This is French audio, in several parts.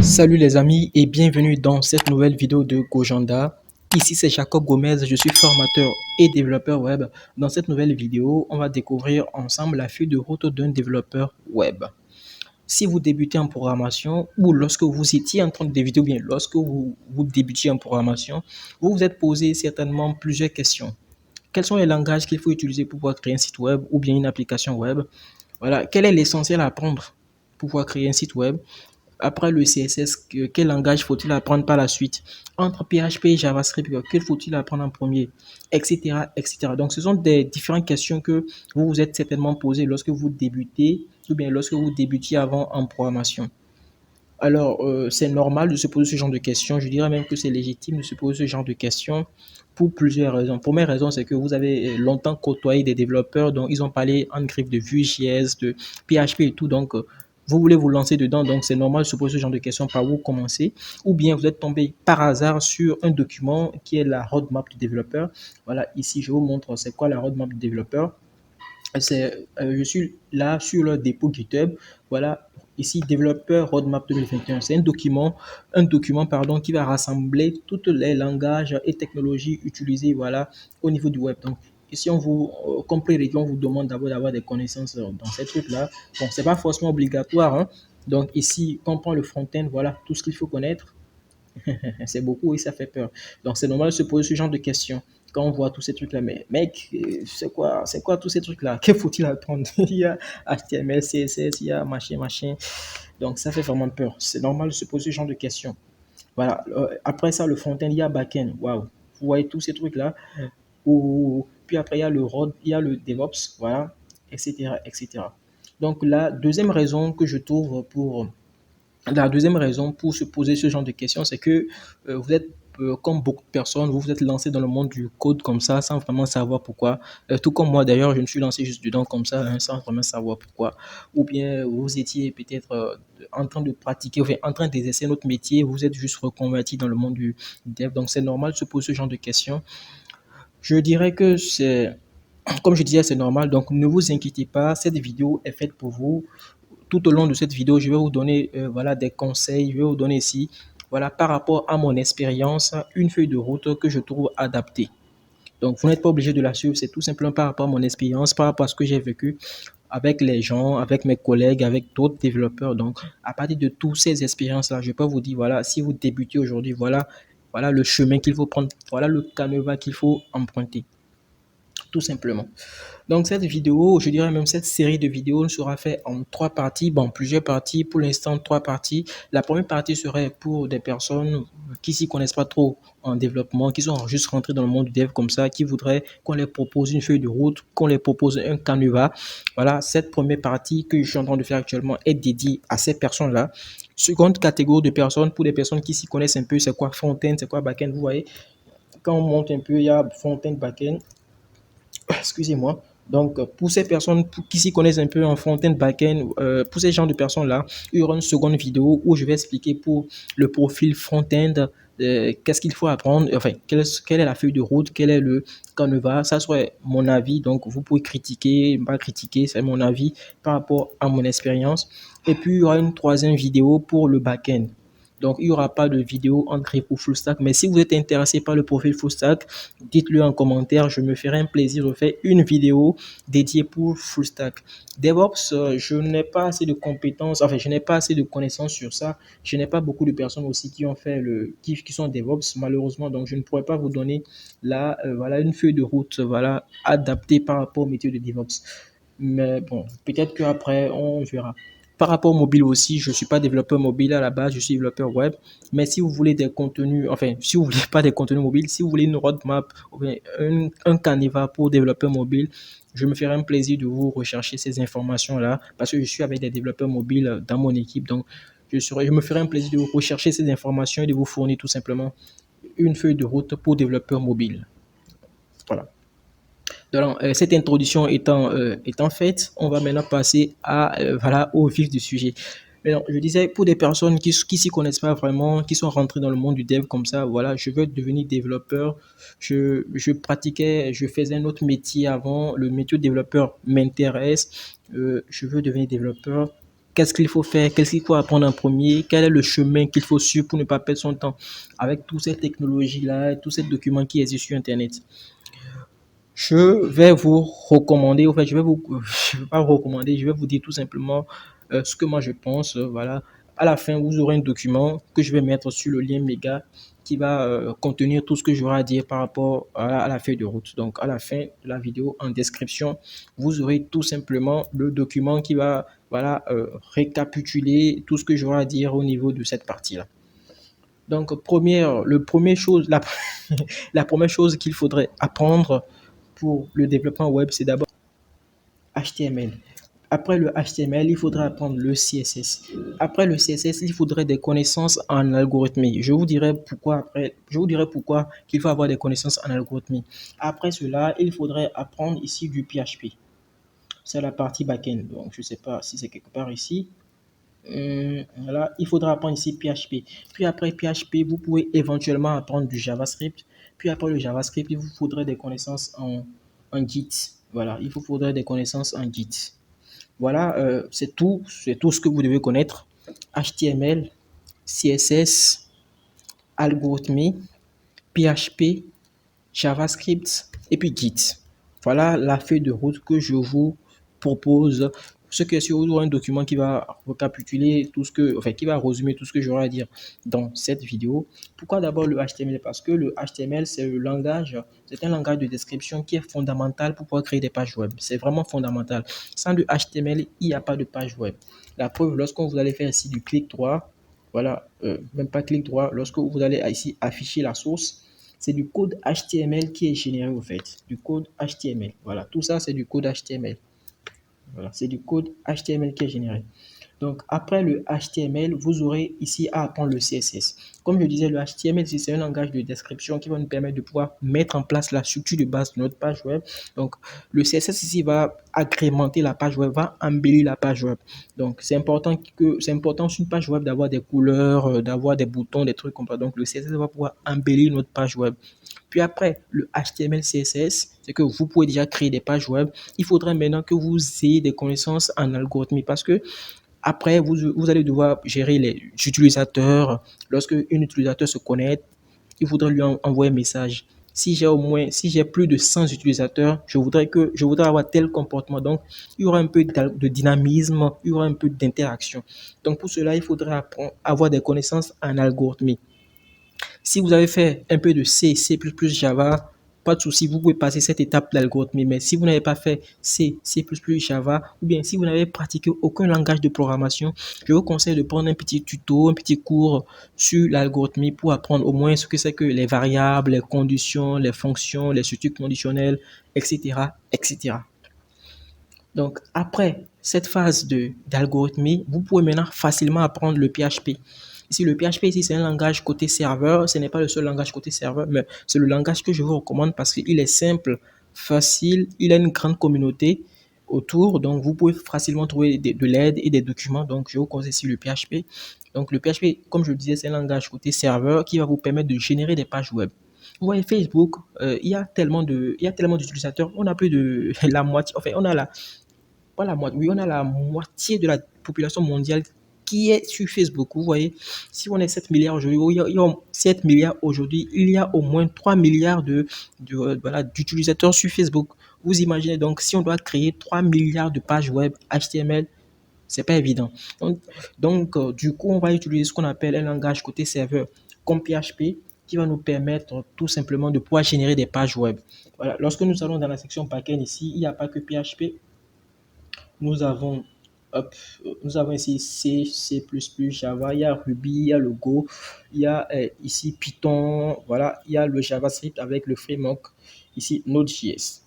Salut les amis et bienvenue dans cette nouvelle vidéo de Gojanda. Ici c'est Jacob Gomez, je suis formateur et développeur web. Dans cette nouvelle vidéo, on va découvrir ensemble la feuille de route d'un développeur web. Si vous débutez en programmation ou lorsque vous étiez en train de débuter ou bien lorsque vous débutiez en programmation, vous vous êtes posé certainement plusieurs questions. Quels sont les langages qu'il faut utiliser pour pouvoir créer un site web ou bien une application web? Voilà, quel est l'essentiel à apprendre pour pouvoir créer un site web? Après le CSS, quel langage faut-il apprendre par la suite? Entre PHP et JavaScript, quel faut-il apprendre en premier? Etc. etc. Donc, ce sont des différentes questions que vous vous êtes certainement posées lorsque vous débutez ou bien lorsque vous débutiez avant en programmation. Alors, c'est normal de se poser ce genre de questions. Je dirais même que c'est légitime de se poser ce genre de questions pour plusieurs raisons. Première raison, c'est que vous avez longtemps côtoyé des développeurs dont ils ont parlé en griffe de Vue.js, de PHP et tout. Donc, vous voulez vous lancer dedans. Donc, c'est normal de se poser ce genre de questions par où commencer. Ou bien vous êtes tombé par hasard sur un document qui est la roadmap du développeur. Voilà, ici, je vous montre c'est quoi la roadmap du développeur. Je suis là sur le dépôt GitHub. Voilà, ici, développeur roadmap 2021. C'est un document pardon, qui va rassembler tous les langages et technologies utilisées voilà, au niveau du web. Donc, ici, comme prérequis, on vous demande d'abord d'avoir des connaissances dans ces trucs-là. Bon, c'est pas forcément obligatoire, hein. Donc, ici, quand on prend le front-end, voilà tout ce qu'il faut connaître. C'est beaucoup et ça fait peur. Donc, c'est normal de se poser ce genre de questions quand on voit tous ces trucs-là. Mais mec, c'est quoi tous ces trucs-là? Que faut-il apprendre? Il y a HTML, CSS, il y a machin, machin. Donc, ça fait vraiment peur. C'est normal de se poser ce genre de questions. Voilà. Après ça, le front-end, il y a back-end. Waouh. Vous voyez tous ces trucs-là. Puis après, il y a il y a le DevOps, voilà, etc., etc. Donc, la deuxième raison pour se poser ce genre de questions, c'est que vous êtes, comme beaucoup de personnes, vous vous êtes lancé dans le monde du code comme ça, sans vraiment savoir pourquoi. Tout comme moi d'ailleurs, je me suis lancé juste dedans comme ça, hein, sans vraiment savoir pourquoi. Ou bien vous étiez peut-être en train de pratiquer, enfin, en train d'exercer notre métier, vous êtes juste reconverti dans le monde du dev. Donc c'est normal de se poser ce genre de questions. Je dirais que comme je disais, c'est normal. Donc ne vous inquiétez pas, cette vidéo est faite pour vous. Tout au long de cette vidéo, je vais vous donner voilà, des conseils. Je vais vous donner ici, voilà, par rapport à mon expérience, une feuille de route que je trouve adaptée. Donc, vous n'êtes pas obligé de la suivre. C'est tout simplement par rapport à mon expérience, par rapport à ce que j'ai vécu avec les gens, avec mes collègues, avec d'autres développeurs. Donc, à partir de toutes ces expériences-là, je peux vous dire, voilà, si vous débutez aujourd'hui, voilà le chemin qu'il faut prendre, voilà le canevas qu'il faut emprunter, tout simplement. Donc cette vidéo, je dirais même cette série de vidéos sera faite en trois parties, bon plusieurs parties, pour l'instant trois parties. La première partie serait pour des personnes qui s'y connaissent pas trop en développement, qui sont juste rentrées dans le monde du dev comme ça, qui voudraient qu'on les propose une feuille de route, qu'on les propose un canevas. Voilà, cette première partie que je suis en train de faire actuellement est dédiée à ces personnes-là. Seconde catégorie de personnes, pour des personnes qui s'y connaissent un peu, c'est quoi front-end, c'est quoi back-end, vous voyez, quand on monte un peu, il y a front-end, back-end, excusez-moi. Donc, pour ces personnes qui s'y connaissent un peu en front-end, back-end, pour ces gens de personnes-là, il y aura une seconde vidéo où je vais expliquer pour le profil front-end, qu'est-ce qu'il faut apprendre, enfin, quelle est la feuille de route, quel est le canevas. Ça serait mon avis. Donc, vous pouvez critiquer, pas critiquer, c'est mon avis par rapport à mon expérience. Et puis, il y aura une troisième vidéo pour le back-end. Donc, il n'y aura pas de vidéo en griffe ou full stack. Mais si vous êtes intéressé par le profil full stack, dites-le en commentaire. Je me ferai un plaisir de faire une vidéo dédiée pour full stack. DevOps, je n'ai pas assez de compétences, enfin, je n'ai pas assez de connaissances sur ça. Je n'ai pas beaucoup de personnes aussi qui ont fait qui sont DevOps, malheureusement. Donc, je ne pourrais pas vous donner là, voilà, une feuille de route, voilà, adaptée par rapport au métier de DevOps. Mais bon, peut-être qu'après, on verra. Par rapport au mobile aussi, je ne suis pas développeur mobile à la base, je suis développeur web. Mais si vous voulez des contenus, enfin, si vous voulez pas des contenus mobiles, si vous voulez une roadmap, ou bien un canevas pour développeurs mobiles, je me ferai un plaisir de vous rechercher ces informations-là parce que je suis avec des développeurs mobiles dans mon équipe. Donc, je me ferai un plaisir de vous rechercher ces informations et de vous fournir tout simplement une feuille de route pour développeurs mobiles. Voilà. Donc, cette introduction étant faite, on va maintenant passer voilà, au vif du sujet. Alors, je disais, pour des personnes qui s'y connaissent pas vraiment, qui sont rentrées dans le monde du dev comme ça, voilà, je veux devenir développeur. Je faisais un autre métier avant. Le métier de développeur m'intéresse. Je veux devenir développeur. qu'est-ce qu'il faut faire, qu'est-ce qu'il faut apprendre en premier, quel est le chemin qu'il faut suivre pour ne pas perdre son temps avec toutes ces technologies-là, tous ces documents qui existent sur Internet. Je vais vous recommander, en fait, je vais pas vous recommander, je vais vous dire tout simplement ce que moi je pense. Voilà. À la fin, vous aurez un document que je vais mettre sur le lien méga qui va contenir tout ce que j'aurai à dire par rapport à la feuille de route. Donc, à la fin de la vidéo, en description, vous aurez tout simplement le document qui va, voilà, récapituler tout ce que j'aurai à dire au niveau de cette partie-là. Donc, la première chose qu'il faudrait apprendre pour le développement web, c'est d'abord HTML. Après le HTML, il faudra apprendre le CSS. Après le CSS, il faudrait des connaissances en algorithmie. Je vous dirai pourquoi qu'il faut avoir des connaissances en algorithmie. Après cela, il faudrait apprendre ici du PHP. C'est la partie back-end. Donc, je ne sais pas si c'est quelque part ici. Voilà, il faudra apprendre ici PHP. Puis après PHP, vous pouvez éventuellement apprendre du JavaScript. Puis après le JavaScript, il vous faudrait des connaissances en Git. Voilà, il vous faudrait des connaissances en Git. Voilà, c'est tout ce que vous devez connaître. HTML, CSS, algorithmie, PHP, JavaScript et puis Git. Voilà la feuille de route que je vous propose. Ce que si vous aurez un document qui va récapituler tout ce que, enfin, qui va résumer tout ce que j'aurai à dire dans cette vidéo. Pourquoi d'abord le HTML? Parce que le HTML, c'est un langage de description qui est fondamental pour pouvoir créer des pages web. C'est vraiment fondamental. Sans le HTML, il n'y a pas de page web. La preuve, lorsqu'on vous allez faire ici du clic droit, voilà, même pas clic droit, lorsque vous allez ici afficher la source, c'est du code HTML qui est généré au fait. Du code HTML. Voilà, tout ça, c'est du code HTML. Voilà, c'est du code HTML qui est généré. Donc, après le HTML, vous aurez ici à apprendre le CSS. Comme je disais, le HTML, c'est un langage de description qui va nous permettre de pouvoir mettre en place la structure de base de notre page web. Donc, le CSS ici va agrémenter la page web, va embellir la page web. Donc, c'est important sur une page web d'avoir des couleurs, d'avoir des boutons, des trucs comme ça. Donc, le CSS va pouvoir embellir notre page web. Puis après, le HTML, CSS, c'est que vous pouvez déjà créer des pages web. Il faudrait maintenant que vous ayez des connaissances en algorithmie parce que après, vous allez devoir gérer les utilisateurs. Lorsque un utilisateur se connecte, il faudra lui envoyer un message. Si j'ai plus de 100 utilisateurs, je voudrais avoir tel comportement. Donc, il y aura un peu de dynamisme, il y aura un peu d'interaction. Donc, pour cela, il faudra avoir des connaissances en algorithmie. Si vous avez fait un peu de C, C++, Java, pas de souci, vous pouvez passer cette étape d'algorithmie. Mais si vous n'avez pas fait C, C++, Java, ou bien si vous n'avez pratiqué aucun langage de programmation, je vous conseille de prendre un petit tuto, un petit cours sur l'algorithmie pour apprendre au moins ce que c'est que les variables, les conditions, les fonctions, les structures conditionnelles, etc., etc. Donc, après cette phase d'algorithmie, vous pouvez maintenant facilement apprendre le PHP. Ici, le PHP, ici, c'est un langage côté serveur. Ce n'est pas le seul langage côté serveur, mais c'est le langage que je vous recommande parce qu'il est simple, facile, il a une grande communauté autour. Donc, vous pouvez facilement trouver de l'aide et des documents. Donc, je vous conseille ici le PHP. Donc, le PHP, comme je le disais, c'est un langage côté serveur qui va vous permettre de générer des pages web. Vous voyez, Facebook, il y a tellement d'utilisateurs. On a plus de la moitié, enfin, pas la moitié, oui, on a la moitié de la population mondiale qui est sur Facebook. Vous voyez, si on est 7 milliards aujourd'hui, il y a 7 milliards aujourd'hui, il y a au moins 3 milliards voilà, d'utilisateurs sur Facebook. Vous imaginez donc, si on doit créer 3 milliards de pages web HTML, c'est pas évident. Donc, du coup, on va utiliser ce qu'on appelle un langage côté serveur comme PHP qui va nous permettre tout simplement de pouvoir générer des pages web. Voilà. Lorsque nous allons dans la section backend ici, il n'y a pas que PHP. Nous avons, nous avons ici C, C++, Java, il y a Ruby, il y a le Go, il y a ici Python, voilà, il y a le JavaScript avec le framework, ici Node.js.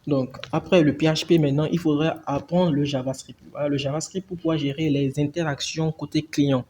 Donc, après le PHP, maintenant, il faudrait apprendre le JavaScript. Voilà, le JavaScript pour pouvoir gérer les interactions côté client.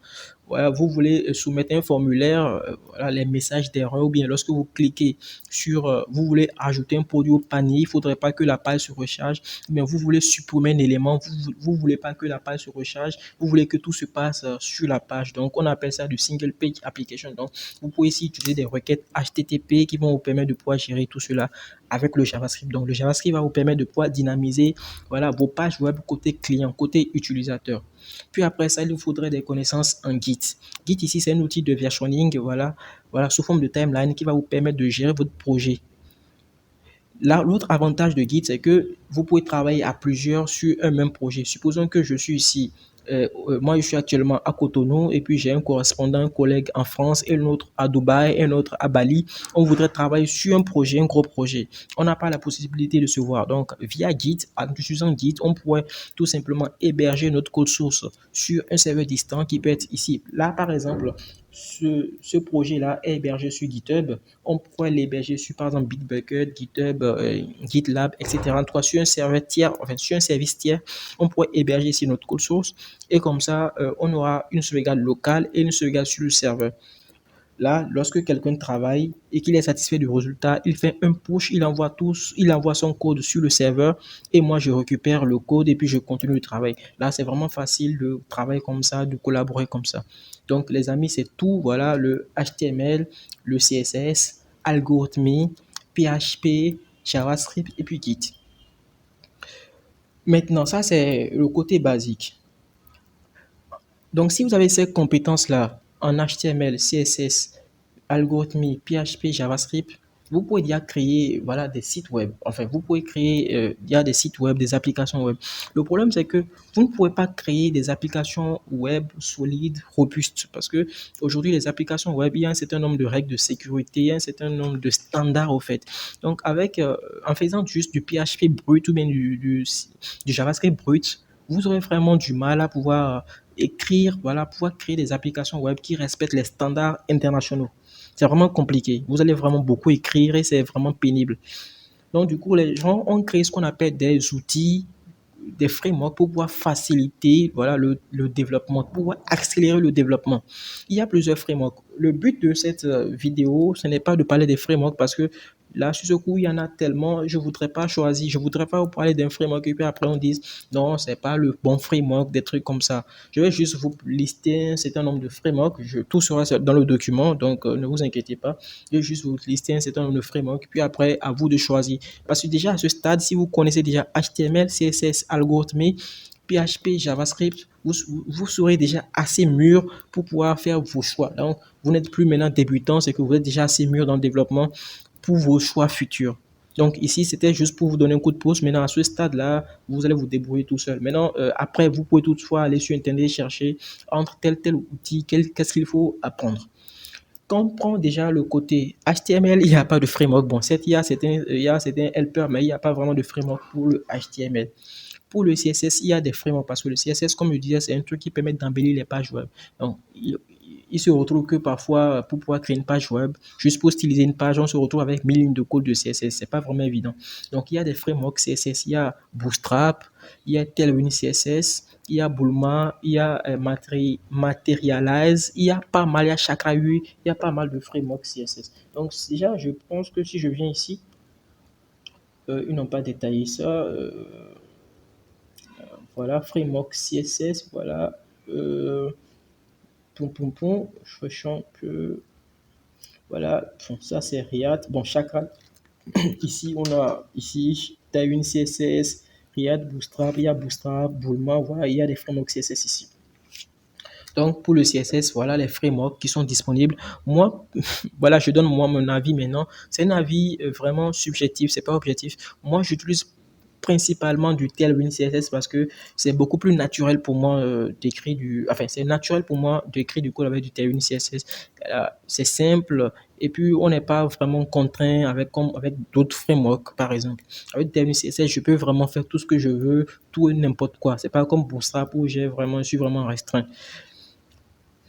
voilà, vous voulez soumettre un formulaire, voilà, les messages d'erreur, ou bien lorsque vous cliquez sur, vous voulez ajouter un produit au panier, il ne faudrait pas que la page se recharge, ou bien vous voulez supprimer un élément, vous ne voulez pas que la page se recharge, vous voulez que tout se passe sur la page. Donc, on appelle ça du single page application. Donc, vous pouvez ici utiliser des requêtes HTTP qui vont vous permettre de pouvoir gérer tout cela avec le JavaScript. Donc, le JavaScript va vous permettre de pouvoir dynamiser, voilà, vos pages web côté client, côté utilisateur. Puis après ça, il vous faudrait des connaissances en Git. Git ici, c'est un outil de versioning, voilà, voilà, sous forme de timeline qui va vous permettre de gérer votre projet. Là, l'autre avantage de Git, c'est que vous pouvez travailler à plusieurs sur un même projet. Supposons que je suis ici. Moi, je suis actuellement à Cotonou et puis j'ai un correspondant, un collègue en France et un autre à Dubaï et un autre à Bali. On voudrait travailler sur un projet, un gros projet. On n'a pas la possibilité de se voir. Donc, via Git, en utilisant Git, on pourrait tout simplement héberger notre code source sur un serveur distant qui peut être ici. Là, par exemple, ce projet-là est hébergé sur GitHub. On pourrait l'héberger sur, par exemple, Bitbucket, GitHub, GitLab, etc. En tout cas, sur un serveur tiers, enfin, sur un service tiers, on pourrait héberger ici notre code source. Et comme ça, on aura une sauvegarde locale et une sauvegarde sur le serveur. Là, lorsque quelqu'un travaille et qu'il est satisfait du résultat, il fait un push, il envoie son code sur le serveur et moi je récupère le code et puis je continue le travail. Là, c'est vraiment facile de travailler comme ça, de collaborer comme ça. Donc, les amis, c'est tout. Voilà, le HTML, le CSS, algorithmie, PHP, JavaScript et puis Git. Maintenant, ça, c'est le côté basique. Donc, si vous avez ces compétences-là en HTML, CSS, algorithmie, PHP, JavaScript, vous pouvez déjà créer voilà, des sites web. Enfin, vous pouvez créer déjà des sites web, des applications web. Le problème, c'est que vous ne pouvez pas créer des applications web solides, robustes, parce que aujourd'hui, les applications web, il y a un certain nombre de règles de sécurité, il y a un certain nombre de standards, au fait. Donc, en faisant juste du PHP brut ou bien du JavaScript brut, vous aurez vraiment du mal à pouvoir écrire, voilà, pouvoir créer des applications web qui respectent les standards internationaux. C'est vraiment compliqué. Vous allez vraiment beaucoup écrire et c'est vraiment pénible. Donc, du coup, les gens ont créé ce qu'on appelle des outils, des frameworks pour pouvoir faciliter voilà, le développement, pour pouvoir accélérer le développement. Il y a plusieurs frameworks. Le but de cette vidéo, ce n'est pas de parler des frameworks parce que là, sur ce coup, il y en a tellement, je ne voudrais pas choisir, je ne voudrais pas vous parler d'un framework et puis après on dise non, ce n'est pas le bon framework, des trucs comme ça. Je vais juste vous lister un certain nombre de frameworks, tout sera dans le document, donc ne vous inquiétez pas. Je vais juste vous lister un certain nombre de frameworks, puis après, à vous de choisir. Parce que déjà, à ce stade, si vous connaissez déjà HTML, CSS, algorithmie, PHP, JavaScript, vous serez déjà assez mûr pour pouvoir faire vos choix. Donc, vous n'êtes plus maintenant débutant, c'est que vous êtes déjà assez mûr dans le développement pour vos choix futurs. Donc ici, c'était juste pour vous donner un coup de pouce. Maintenant, à ce stade-là, vous allez vous débrouiller tout seul. Maintenant, après, vous pouvez toutefois aller sur Internet chercher entre tel outil, qu'est-ce qu'il faut apprendre. Quand on prend déjà le côté HTML, il n'y a pas de framework. Bon, certes, il y a certains helpers, mais il n'y a pas vraiment de framework pour le HTML. Pour le CSS, il y a des frameworks parce que le CSS, comme je disais, c'est un truc qui permet d'embellir les pages web. Donc, il se retrouve que parfois, pour pouvoir créer une page web, juste pour styliser une page, on se retrouve avec 1000 lignes de code de CSS. C'est pas vraiment évident. Donc, il y a des frameworks CSS. Il y a Bootstrap, il y a Tailwind CSS, il y a Bulma, il y a Materialize, il y a pas mal, il y a Chakra 8, il y a pas mal de frameworks CSS. Donc, déjà, je pense que si je viens ici, ils n'ont pas détaillé ça. Voilà, framework CSS, voilà. Je chante que. Voilà, bon, ça c'est React. Bon, chacun, ici on a ici Tailwind CSS, React, Bootstrap, il y a Bootstrap, Bulma, voilà, il y a des frameworks CSS ici. Donc, pour le CSS, voilà les frameworks qui sont disponibles. Moi, voilà, je donne moi mon avis maintenant. C'est un avis vraiment subjectif, c'est pas objectif. Moi, j'utilise principalement du Tailwind CSS parce que c'est beaucoup plus naturel pour moi d'écrire c'est naturel pour moi d'écrire du code avec du Tailwind CSS. C'est simple et puis on n'est pas vraiment contraint avec d'autres frameworks par exemple. Avec Tailwind CSS, je peux vraiment faire tout ce que je veux, tout et n'importe quoi. C'est pas comme Bootstrap où je suis vraiment restreint.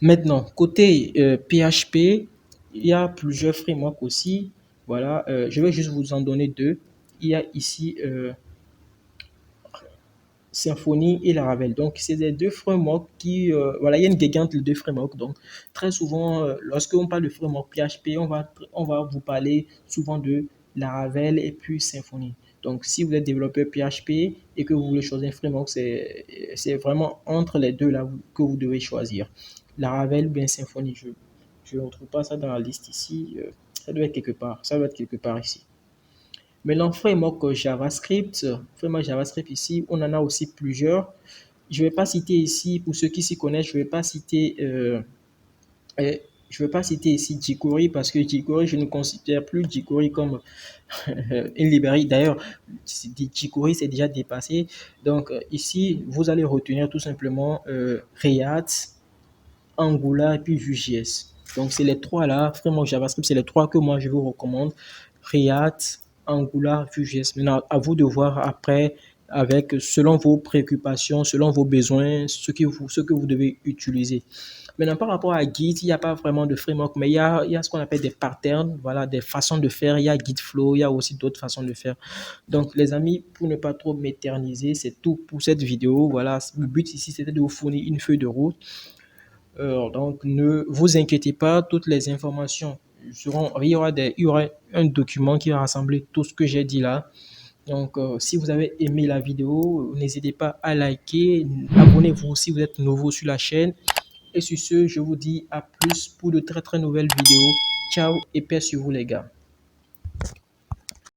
Maintenant, côté PHP, il y a plusieurs frameworks aussi. Voilà, je vais juste vous en donner deux. Il y a ici Symfony et Laravel. Donc, c'est les deux frameworks qui, voilà, il y a une guéguerre entre les deux frameworks. Donc, très souvent, lorsque on parle de framework PHP, on va vous parler souvent de Laravel et puis Symfony. Donc, si vous êtes développeur PHP et que vous voulez choisir un framework, c'est vraiment entre les deux là que vous devez choisir. Laravel ou bien Symfony, je ne retrouve pas ça dans la liste ici. Ça doit être quelque part. Ça doit être quelque part ici. Maintenant, framework JavaScript ici, on en a aussi plusieurs. Je ne vais pas citer ici, pour ceux qui s'y connaissent, euh, je vais pas citer ici jQuery parce que jQuery, je ne considère plus jQuery comme une librairie. D'ailleurs, jQuery, c'est déjà dépassé. Donc, ici, vous allez retenir tout simplement React, Angular et puis Vue.js. Donc, c'est les trois là, vraiment JavaScript, c'est les trois que moi je vous recommande. React, Angular, Vue.js. Maintenant, à vous de voir après, avec selon vos préoccupations, selon vos besoins, ce que vous devez utiliser. Maintenant, par rapport à Git, il n'y a pas vraiment de framework, mais il y a ce qu'on appelle des patterns, voilà, des façons de faire. Il y a Gitflow, il y a aussi d'autres façons de faire. Donc, les amis, pour ne pas trop m'éterniser, c'est tout pour cette vidéo. Voilà, le but ici, c'était de vous fournir une feuille de route. Donc, ne vous inquiétez pas, toutes les informations seront, il y aura un document qui va rassembler tout ce que j'ai dit là. Donc, si vous avez aimé la vidéo, n'hésitez pas à liker, abonnez-vous si vous êtes nouveau sur la chaîne. Et sur ce, je vous dis à plus pour de très très nouvelles vidéos. Ciao et paix sur vous les gars.